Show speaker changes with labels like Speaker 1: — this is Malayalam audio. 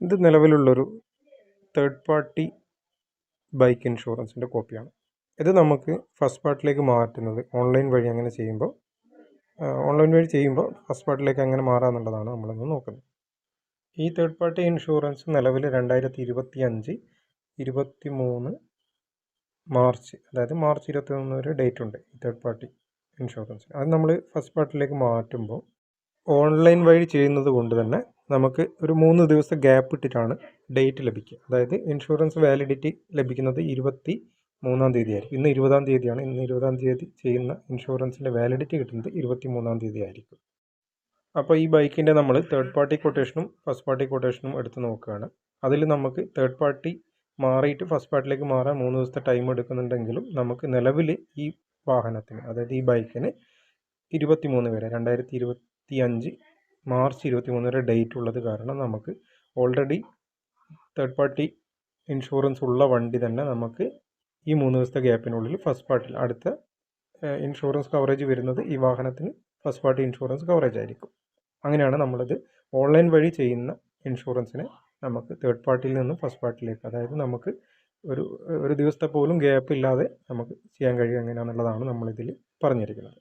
Speaker 1: ഇത് നിലവിലുള്ളൊരു തേർഡ് പാർട്ടി ബൈക്ക് ഇൻഷുറൻസിൻ്റെ കോപ്പിയാണ്. ഇത് നമുക്ക് ഫസ്റ്റ് പാർട്ടിലേക്ക് മാറ്റുന്നത് ഓൺലൈൻ വഴി അങ്ങനെ ചെയ്യുമ്പോൾ ഫസ്റ്റ് പാർട്ടിലേക്ക് എങ്ങനെ മാറാമെന്നുള്ളതാണ് നമ്മളിന്ന് നോക്കുന്നത്. ഈ തേർഡ് പാർട്ടി ഇൻഷുറൻസ് നിലവിൽ 2025 23 മാർച്ച്, അതായത് മാർച്ച് 21 വരെ ഡേറ്റ് ഉണ്ട് ഈ തേർഡ് പാർട്ടി ഇൻഷുറൻസ്. അത് നമ്മൾ ഫസ്റ്റ് പാർട്ടിലേക്ക് മാറ്റുമ്പോൾ ഓൺലൈൻ വഴി ചെയ്യുന്നത് കൊണ്ട് തന്നെ നമുക്ക് ഒരു 3 ദിവസത്തെ ഗ്യാപ്പ് ഇട്ടിട്ടാണ് ഡേറ്റ് ലഭിക്കുക. അതായത് ഇൻഷുറൻസ് വാലിഡിറ്റി ലഭിക്കുന്നത് 23-ാം തീയതി ആയിരിക്കും. ഇന്ന് 20-ാം തീയതിയാണ്. ഇന്ന് 20-ാം തീയതി ചെയ്യുന്ന ഇൻഷുറൻസിൻ്റെ വാലിഡിറ്റി കിട്ടുന്നത് 23-ാം തീയതി ആയിരിക്കും. അപ്പോൾ ഈ ബൈക്കിൻ്റെ നമ്മൾ തേർഡ് പാർട്ടി കൊട്ടേഷനും ഫസ്റ്റ് പാർട്ടി കൊട്ടേഷനും എടുത്ത് നോക്കുകയാണ്. അതിൽ നമുക്ക് തേർഡ് പാർട്ടി മാറിയിട്ട് ഫസ്റ്റ് പാർട്ടിലേക്ക് മാറാൻ 3 ദിവസത്തെ ടൈം എടുക്കുന്നുണ്ടെങ്കിലും നമുക്ക് നിലവിൽ ഈ വാഹനത്തിന്, അതായത് ഈ ബൈക്കിന് 23 വരെ 2025 മാർച്ച് 23 വരെ ഡേറ്റ് ഉള്ളത് കാരണം നമുക്ക് ഓൾറെഡി തേർഡ് പാർട്ടി ഇൻഷുറൻസ് ഉള്ള വണ്ടി തന്നെ നമുക്ക് ഈ 3 ദിവസത്തെ ഗ്യാപ്പിനുള്ളിൽ ഫസ്റ്റ് പാർട്ടിയിൽ അടുത്ത ഇൻഷുറൻസ് കവറേജ് വരുന്നത് ഈ വാഹനത്തിന് ഫസ്റ്റ് പാർട്ടി ഇൻഷുറൻസ് കവറേജ് ആയിരിക്കും. അങ്ങനെയാണ് നമ്മളിത് ഓൺലൈൻ വഴി ചെയ്യുന്ന ഇൻഷുറൻസിനെ നമുക്ക് തേർഡ് പാർട്ടിയിൽ നിന്നും ഫസ്റ്റ് പാർട്ടിയിലേക്ക്, അതായത് നമുക്ക് ഒരു ദിവസത്തെ പോലും ഗ്യാപ്പ് ഇല്ലാതെ നമുക്ക് ചെയ്യാൻ കഴിയും എങ്ങനെയാണെന്നുള്ളതാണ് നമ്മളിതിൽ പറഞ്ഞിരിക്കുന്നത്.